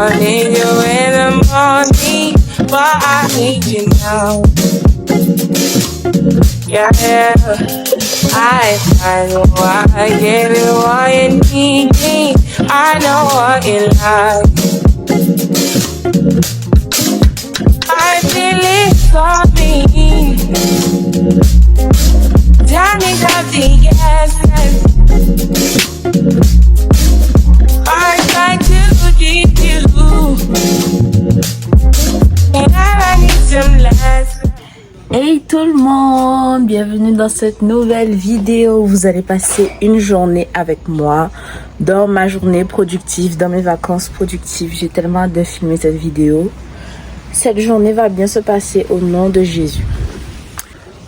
need you in the morning, but I need you now. Yeah, I know I get it what you need me. I know what you like. I feel it for me. Tell me something, yes. I try to keep you. And I need some less. Hey tout le monde, bienvenue dans cette nouvelle vidéo. Vous allez passer une journée avec moi dans ma journée productive, dans mes vacances productives. J'ai tellement hâte de filmer cette vidéo. Cette journée va bien se passer au nom de Jésus.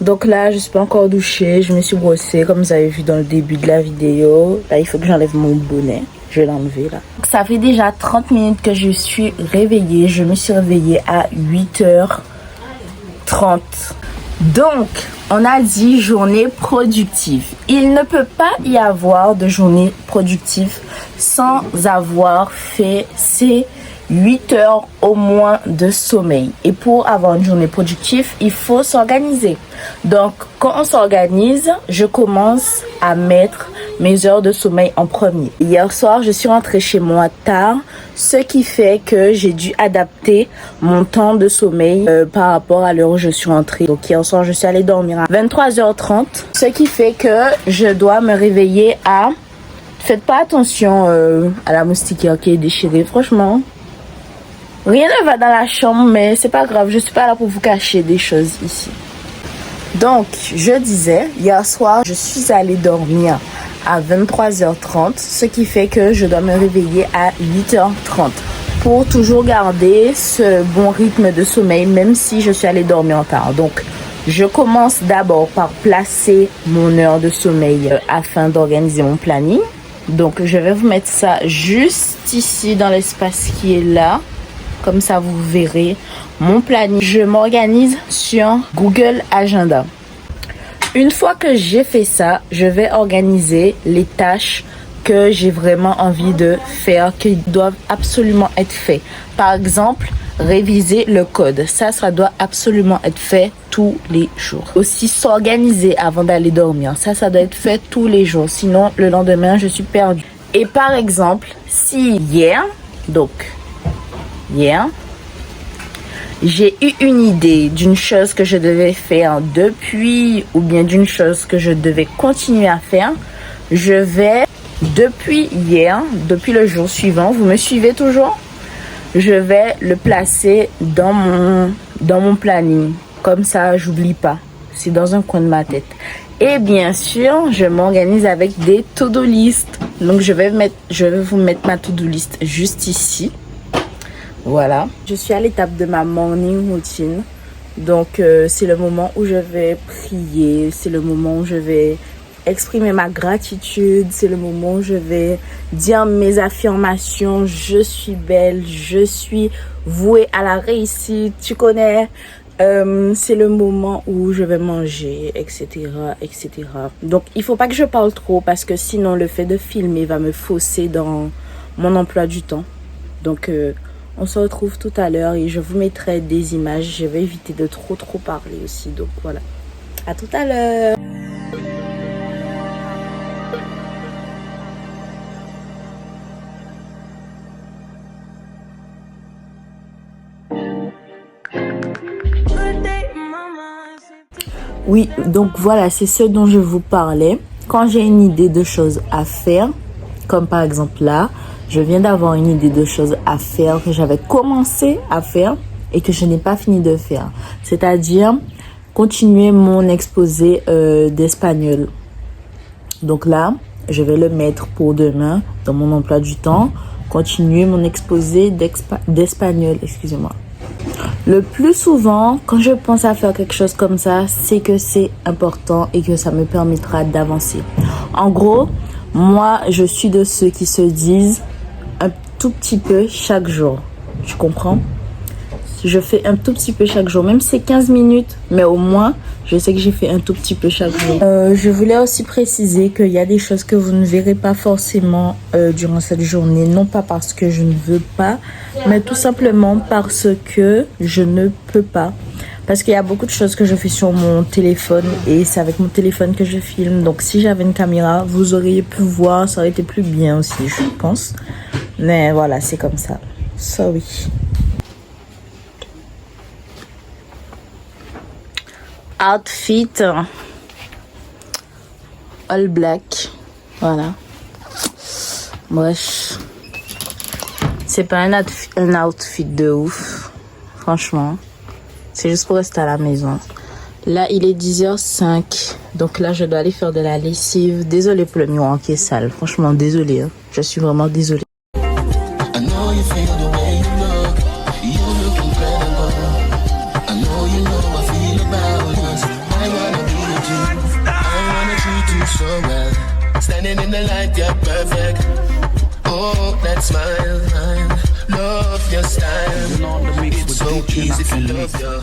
Donc là, je suis pas encore douchée, je me suis brossée comme vous avez vu dans le début de la vidéo. Là, il faut que j'enlève mon bonnet. Je vais l'enlever là. Ça fait déjà 30 minutes que je suis réveillée. Je me suis réveillée à 8h30. Donc, on a dit journée productive. Il ne peut pas y avoir de journée productive sans avoir fait ces 8 heures au moins de sommeil. Et pour avoir une journée productive, il faut s'organiser. Donc, quand on s'organise, je commence à mettre mes heures de sommeil en premier. Hier soir, je suis rentrée chez moi tard, ce qui fait que j'ai dû adapter mon temps de sommeil par rapport à l'heure où je suis rentrée. Donc hier soir, je suis allée dormir à 23h30, ce qui fait que je dois me réveiller à... Faites pas attention à la moustiquaire qui est déchirée, franchement. Rien ne va dans la chambre, mais c'est pas grave, je suis pas là pour vous cacher des choses ici. Donc, je disais, hier soir, je suis allée dormir à 23h30, ce qui fait que je dois me réveiller à 8h30 pour toujours garder ce bon rythme de sommeil, même si je suis allée dormir en tard. Donc, je commence d'abord par placer mon heure de sommeil afin d'organiser mon planning. Donc, je vais vous mettre ça juste ici dans l'espace qui est là. Comme ça, vous verrez mon planning. Je m'organise sur Google Agenda. Une fois que j'ai fait ça, je vais organiser les tâches que j'ai vraiment envie de faire, qui doivent absolument être faites. Par exemple, réviser le code. Ça doit absolument être fait tous les jours. Aussi, s'organiser avant d'aller dormir. Ça doit être fait tous les jours. Sinon, le lendemain, je suis perdue. Et par exemple, si hier, j'ai eu une idée d'une chose que je devais faire depuis ou bien d'une chose que je devais continuer à faire, je vais, depuis hier, depuis le jour suivant, vous me suivez toujours? Je vais le placer dans mon planning. Comme ça, j'oublie pas. C'est dans un coin de ma tête. Et bien sûr, je m'organise avec des to-do list. Donc, je vais vous mettre ma to-do list juste ici. Voilà, je suis à l'étape de ma morning routine. Donc, c'est le moment où je vais prier. C'est le moment où je vais exprimer ma gratitude. C'est le moment où je vais dire mes affirmations. Je suis belle, je suis vouée à la réussite. Tu connais, c'est le moment où je vais manger, etc., etc. Donc, il faut pas que je parle trop parce que sinon, le fait de filmer va me fausser dans mon emploi du temps. Donc, on se retrouve tout à l'heure et je vous mettrai des images. Je vais éviter de trop parler aussi. Donc voilà. À tout à l'heure. Oui, donc voilà, c'est ce dont je vous parlais. Quand j'ai une idée de choses à faire, comme par exemple là, je viens d'avoir une idée de choses à faire que j'avais commencé à faire et que je n'ai pas fini de faire. C'est-à-dire continuer mon exposé d'espagnol. Donc là, je vais le mettre pour demain dans mon emploi du temps. Continuer mon exposé d'espagnol, excusez-moi. Le plus souvent, quand je pense à faire quelque chose comme ça, c'est que c'est important et que ça me permettra d'avancer. En gros, moi, je suis de ceux qui se disent un tout petit peu chaque jour. Tu comprends? je fais un tout petit peu chaque jour. Même si c'est 15 minutes, mais au moins, je sais que j'ai fait un tout petit peu chaque jour. Je voulais aussi préciser qu'il y a des choses que vous ne verrez pas forcément durant cette journée. Non pas parce que je ne veux pas, mais tout simplement parce que je ne peux pas. Parce qu'il y a beaucoup de choses que je fais sur mon téléphone et c'est avec mon téléphone que je filme. Donc si j'avais une caméra, vous auriez pu voir, ça aurait été plus bien aussi, je pense. Mais voilà, c'est comme ça. Sorry. Outfit all black. Voilà. Bref. C'est pas un outfit de ouf. Franchement. C'est juste pour rester à la maison. Là, il est 10h05. Donc là, je dois aller faire de la lessive. Désolée pour le miroir qui est sale. Franchement, désolée. Hein. Je suis vraiment désolée. Standing in the light, you're perfect. Oh, that smile, love your style. It's so easy to love you.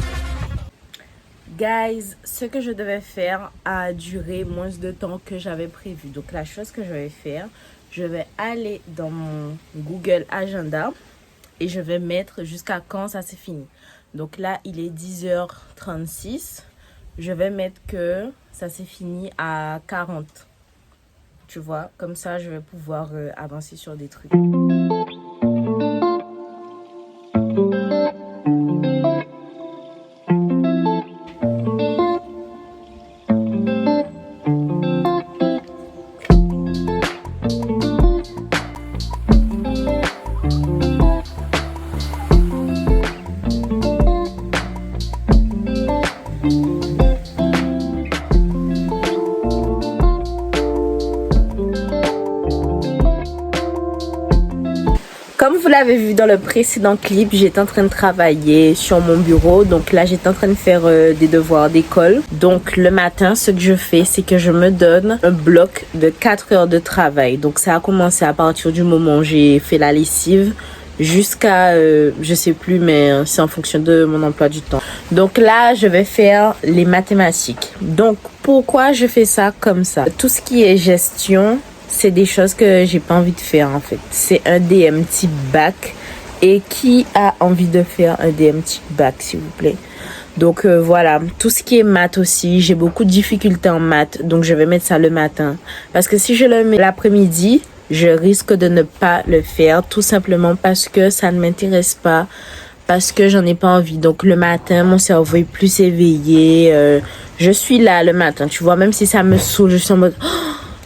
Guys, ce que je devais faire a duré moins de temps que j'avais prévu. Donc la chose que je vais faire, je vais aller dans mon Google Agenda et je vais mettre jusqu'à quand ça s'est fini. Donc là, il est 10h36. Je vais mettre que ça s'est fini à 40. Tu vois, comme ça, je vais pouvoir avancer sur des trucs. Comme vous l'avez vu dans le précédent clip, j'étais en train de travailler sur mon bureau. Donc là, j'étais en train de faire des devoirs d'école. Donc le matin, ce que je fais, c'est que je me donne un bloc de 4 heures de travail. Donc ça a commencé à partir du moment où j'ai fait la lessive jusqu'à, je sais plus, mais c'est en fonction de mon emploi du temps. Donc là, je vais faire les mathématiques. Donc pourquoi je fais ça comme ça? Tout ce qui est gestion, c'est des choses que j'ai pas envie de faire en fait. C'est un DM type bac. Et qui a envie de faire un DM type bac, s'il vous plaît? Donc voilà, tout ce qui est maths aussi, j'ai beaucoup de difficultés en maths. Donc je vais mettre ça le matin. Parce que si je le mets l'après-midi, je risque de ne pas le faire. Tout simplement parce que ça ne m'intéresse pas. Parce que j'en ai pas envie. Donc le matin, mon cerveau est plus éveillé. Je suis là le matin, tu vois. Même si ça me saoule, je suis en mode...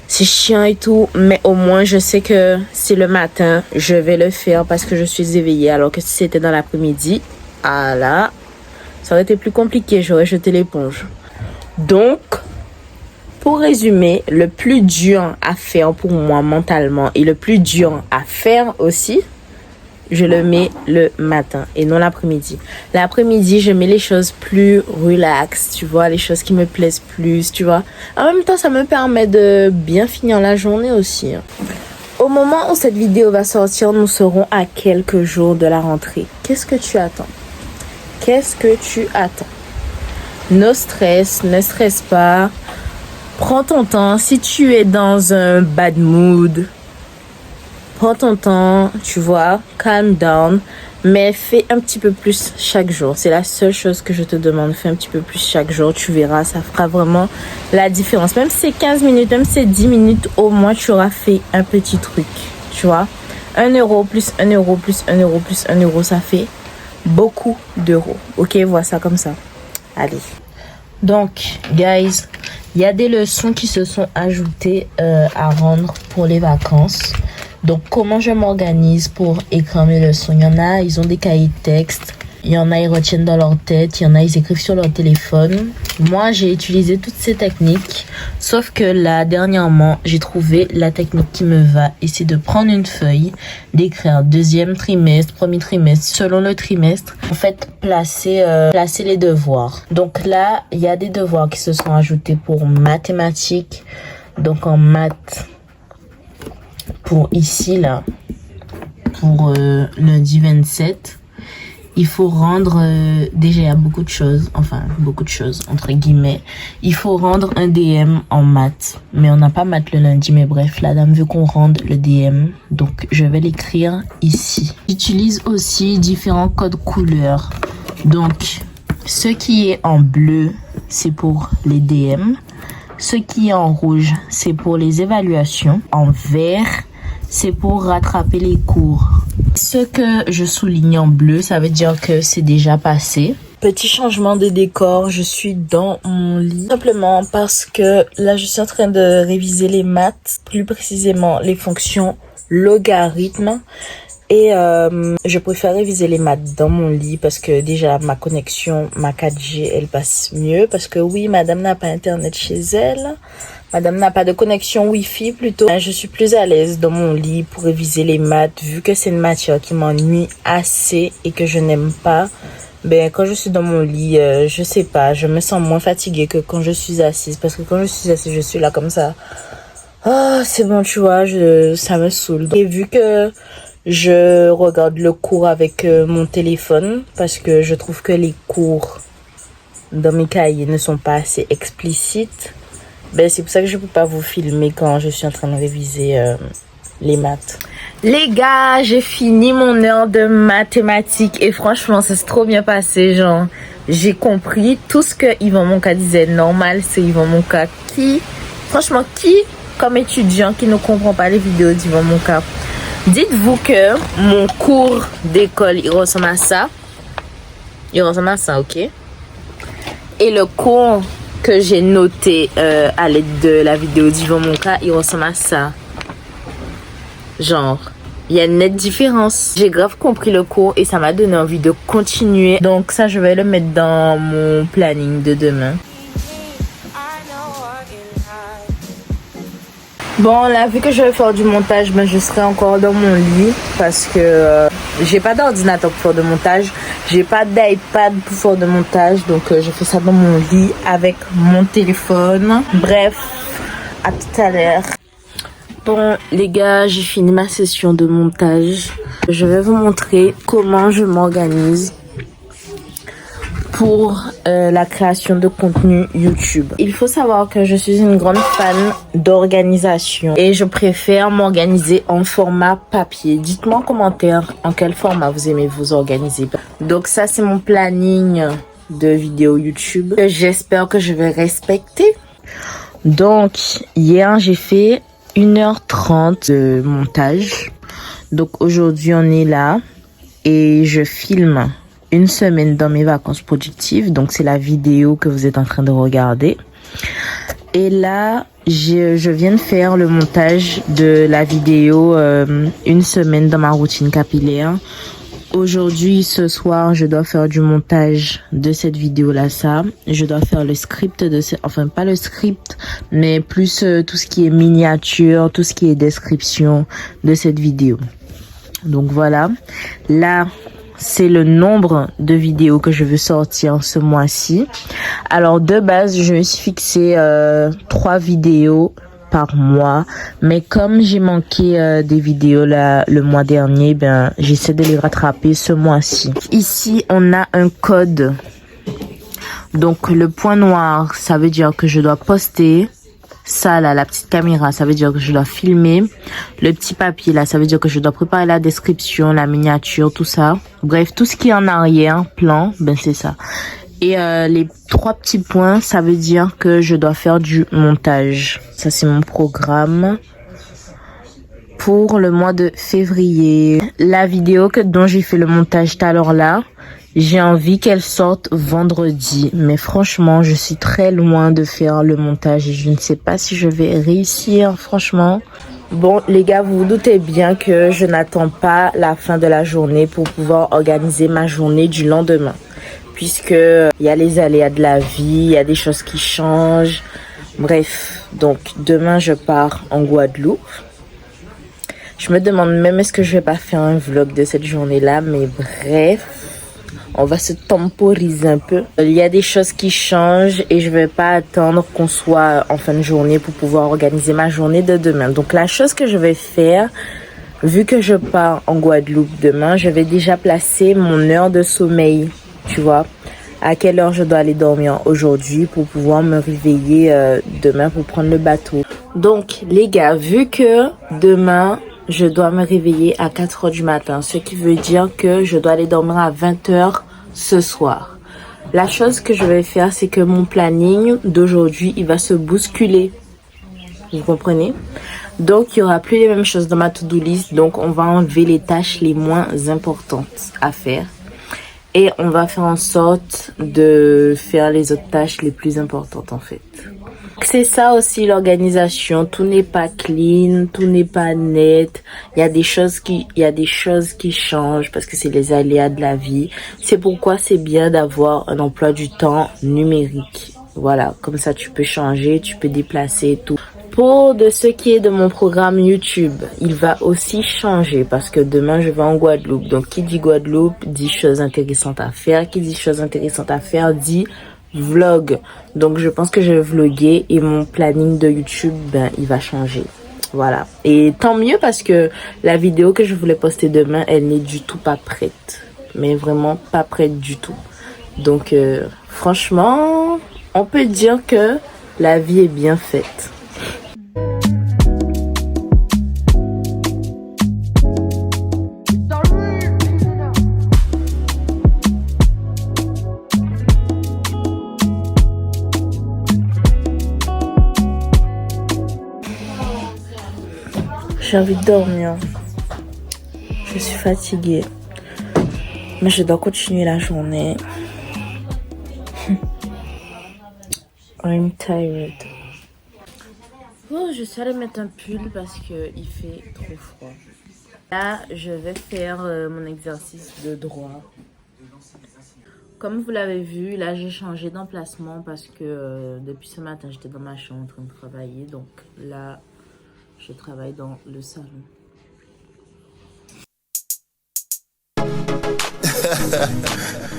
c'est chiant et tout, mais au moins je sais que c'est le matin, je vais le faire parce que je suis éveillée. Alors que si c'était dans l'après-midi, ah là, ça aurait été plus compliqué, j'aurais jeté l'éponge. Donc, pour résumer, le plus dur à faire pour moi mentalement et le plus dur à faire aussi, je le mets le matin et non l'après-midi. L'après-midi, je mets les choses plus relax, tu vois, les choses qui me plaisent plus, tu vois. En même temps, ça me permet de bien finir la journée aussi. Au moment où cette vidéo va sortir, nous serons à quelques jours de la rentrée. Qu'est-ce que tu attends? Qu'est-ce que tu attends? No stress, ne stresse pas. Prends ton temps. Si tu es dans un bad mood, prends ton temps, tu vois, calm down, mais fais un petit peu plus chaque jour. C'est la seule chose que je te demande. Fais un petit peu plus chaque jour, tu verras, ça fera vraiment la différence. Même si c'est 15 minutes, même si c'est 10 minutes, au moins tu auras fait un petit truc, tu vois. 1 euro plus 1 euro plus 1 euro plus 1 euro, ça fait beaucoup d'euros. Ok, vois ça comme ça. Allez. Donc, guys, il y a des leçons qui se sont ajoutées à rendre pour les vacances. Donc, comment je m'organise pour écrire mes leçons? Il y en a, ils ont des cahiers de texte. Il y en a, ils retiennent dans leur tête. Il y en a, ils écrivent sur leur téléphone. Moi, j'ai utilisé toutes ces techniques. Sauf que là, dernièrement, j'ai trouvé la technique qui me va. Et c'est de prendre une feuille, d'écrire deuxième trimestre, premier trimestre, selon le trimestre. En fait, placer les devoirs. Donc là, il y a des devoirs qui se sont ajoutés pour mathématiques. Donc en maths, pour ici, là, pour lundi 27. il faut rendre, déjà il y a beaucoup de choses, entre guillemets. Il faut rendre un DM en maths, mais on n'a pas maths le lundi, mais bref, la dame veut qu'on rende le DM, donc je vais l'écrire ici. J'utilise aussi différents codes couleurs, donc ce qui est en bleu, c'est pour les DM. Ce qui est en rouge, c'est pour les évaluations. En vert, c'est pour rattraper les cours. Ce que je souligne en bleu, ça veut dire que c'est déjà passé. Petit changement de décor, je suis dans mon lit. Simplement parce que là, je suis en train de réviser les maths, plus précisément les fonctions logarithmes. Et je préfère réviser les maths dans mon lit parce que déjà ma connexion, ma 4G, elle passe mieux. Parce que oui, madame n'a pas internet chez elle. Madame n'a pas de connexion Wi-Fi plutôt. Je suis plus à l'aise dans mon lit pour réviser les maths vu que c'est une matière qui m'ennuie assez et que je n'aime pas. Ben, quand je suis dans mon lit, je sais pas, je me sens moins fatiguée que quand je suis assise. Parce que quand je suis assise, je suis là comme ça. Oh, c'est bon, tu vois, ça me saoule. Et vu que je regarde le cours avec mon téléphone parce que je trouve que les cours dans mes cahiers ne sont pas assez explicites. Ben, c'est pour ça que je peux pas vous filmer quand je suis en train de réviser les maths. Les gars, j'ai fini mon heure de mathématiques et franchement, ça s'est trop bien passé. Genre, j'ai compris tout ce que Yvan Monka disait. Normal, c'est Yvan Monka qui, franchement, comme étudiant qui ne comprend pas les vidéos d'Yvan Monka. Dites-vous que mon cours d'école, il ressemble à ça. Il ressemble à ça, ok? Et le cours que j'ai noté à l'aide de la vidéo d'Yvan Monka, il ressemble à ça. Genre, il y a une nette différence. J'ai grave compris le cours et ça m'a donné envie de continuer. Donc ça, je vais le mettre dans mon planning de demain. Bon, là, vu que je vais faire du montage, ben, je serai encore dans mon lit parce que j'ai pas d'ordinateur pour faire de montage. J'ai pas d'iPad pour faire de montage. Donc, je fais ça dans mon lit avec mon téléphone. Bref, à tout à l'heure. Bon, les gars, j'ai fini ma session de montage. Je vais vous montrer comment je m'organise pour la création de contenu YouTube. Il faut savoir que je suis une grande fan d'organisation et je préfère m'organiser en format papier. Dites-moi en commentaire en quel format vous aimez vous organiser. Donc ça, c'est mon planning de vidéos YouTube que j'espère que je vais respecter. Donc hier, j'ai fait 1h30 de montage. Donc aujourd'hui, on est là et je filme une semaine dans mes vacances productives. Donc c'est la vidéo que vous êtes en train de regarder. Et là, je viens de faire le montage de la vidéo une semaine dans ma routine capillaire. Aujourd'hui, ce soir, je dois faire du montage de cette vidéo-là, ça. Je dois faire le script de enfin pas le script, mais plus tout ce qui est miniature, tout ce qui est description de cette vidéo. Donc voilà. Là, c'est le nombre de vidéos que je veux sortir ce mois-ci. Alors de base, je me suis fixé 3 vidéos par mois, mais comme j'ai manqué des vidéos là le mois dernier, ben j'essaie de les rattraper ce mois-ci. Ici, on a un code. Donc le point noir, ça veut dire que je dois poster. Ça là, la petite caméra, ça veut dire que je dois filmer. Le petit papier là, ça veut dire que je dois préparer la description, la miniature, tout ça. Bref, tout ce qui est en arrière plan, ben c'est ça. Et les 3 petits points, ça veut dire que je dois faire du montage. Ça, c'est mon programme pour le mois de février. La vidéo dont j'ai fait le montage tout à l'heure là, j'ai envie qu'elle sorte vendredi. Mais franchement, je suis très loin de faire le montage et je ne sais pas si je vais réussir, franchement. Bon, les gars, vous vous doutez bien que je n'attends pas la fin de la journée pour pouvoir organiser ma journée du lendemain. Puisque il y a les aléas de la vie, il y a des choses qui changent. Bref, donc demain, je pars en Guadeloupe. Je me demande même est-ce que je vais pas faire un vlog de cette journée-là, mais bref. On va se temporiser un peu. Il y a des choses qui changent et je vais pas attendre qu'on soit en fin de journée pour pouvoir organiser ma journée de demain. Donc la chose que je vais faire vu que je pars en Guadeloupe demain, je vais déjà placer mon heure de sommeil, tu vois. À quelle heure je dois aller dormir aujourd'hui pour pouvoir me réveiller demain pour prendre le bateau. Donc, les gars, vu que demain, je dois me réveiller à 4 heures du matin, ce qui veut dire que je dois aller dormir à 20 heures ce soir. La chose que je vais faire, c'est que mon planning d'aujourd'hui, il va se bousculer. Vous comprenez? Donc, il n'y aura plus les mêmes choses dans ma to-do list. Donc, on va enlever les tâches les moins importantes à faire. Et on va faire en sorte de faire les autres tâches les plus importantes, en fait. C'est ça aussi l'organisation. Tout n'est pas clean, tout n'est pas net. Il y a des choses qui changent parce que c'est les aléas de la vie. C'est pourquoi c'est bien d'avoir un emploi du temps numérique. Voilà, comme ça tu peux changer, tu peux déplacer et tout. Pour de ce qui est de mon programme YouTube, il va aussi changer parce que demain je vais en Guadeloupe. Donc qui dit Guadeloupe dit choses intéressantes à faire. Qui dit choses intéressantes à faire dit vlog. Donc je pense que je vais vlogger et mon planning de YouTube, il va changer. Voilà. Et tant mieux parce que la vidéo que je voulais poster demain, elle n'est du tout pas prête. Mais vraiment pas prête du tout. Donc franchement, on peut dire que la vie est bien faite. J'ai envie de dormir. Je suis fatiguée. Mais je dois continuer la journée. I'm tired. Oh, je suis allée mettre un pull parce qu'il fait trop froid. Là, je vais faire mon exercice de droit. Comme vous l'avez vu, là j'ai changé d'emplacement parce que depuis ce matin j'étais dans ma chambre en train de travailler. Donc là, je travaille dans le salon.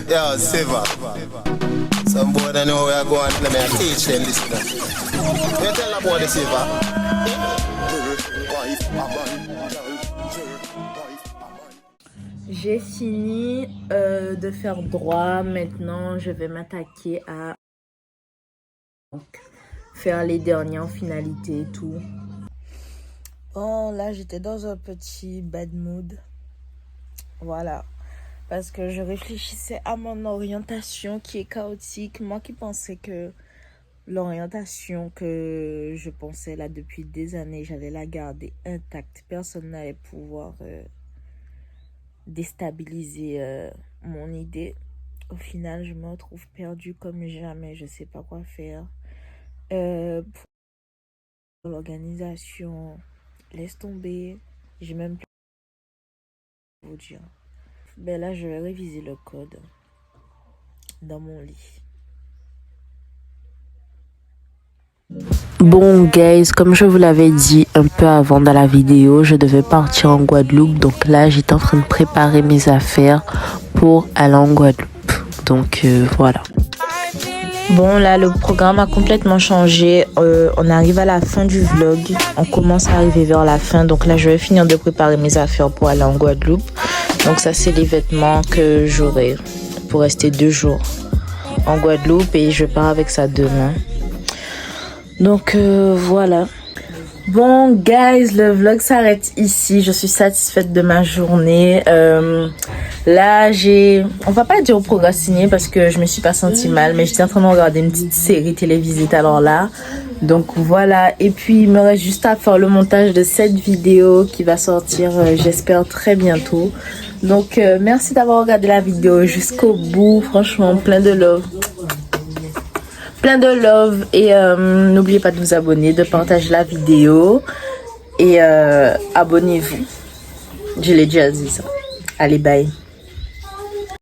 Yo, Siva. Some boy don't know where I go and let me teach them this. You tell the boy the Siva. J'ai fini de faire droit. Maintenant, je vais m'attaquer à faire les dernières finalités et tout. Bon, là, j'étais dans un petit bad mood. Voilà. Parce que je réfléchissais à mon orientation qui est chaotique. Moi qui pensais que l'orientation que je pensais là depuis des années, j'allais la garder intacte. Personne n'allait pouvoir déstabiliser mon idée. Au final, je me retrouve perdue comme jamais. Je sais pas quoi faire. Pour l'organisation, laisse tomber. J'ai même plus à vous dire. Ben là, je vais réviser le code dans mon lit. Bon guys, comme je vous l'avais dit un peu avant dans la vidéo, je devais partir en Guadeloupe. Donc là, j'étais en train de préparer mes affaires pour aller en Guadeloupe. Donc voilà. Bon là, le programme a complètement changé. On arrive à la fin du vlog. On commence à arriver vers la fin. Donc là, je vais finir de préparer mes affaires pour aller en Guadeloupe. Donc ça, c'est les vêtements que j'aurai pour rester 2 jours en Guadeloupe. Et je pars avec ça demain. Donc voilà. Bon guys, le vlog s'arrête ici. Je suis satisfaite de ma journée. Là on va pas dire procrastiner parce que je me suis pas sentie mal, mais j'étais en train de regarder une petite série télévisée alors là. Donc voilà, et puis il me reste juste à faire le montage de cette vidéo qui va sortir j'espère très bientôt. Donc merci d'avoir regardé la vidéo jusqu'au bout. Franchement, plein de love. Plein de love et n'oubliez pas de vous abonner, de partager la vidéo et abonnez-vous. Je l'ai déjà dit ça. Allez, bye.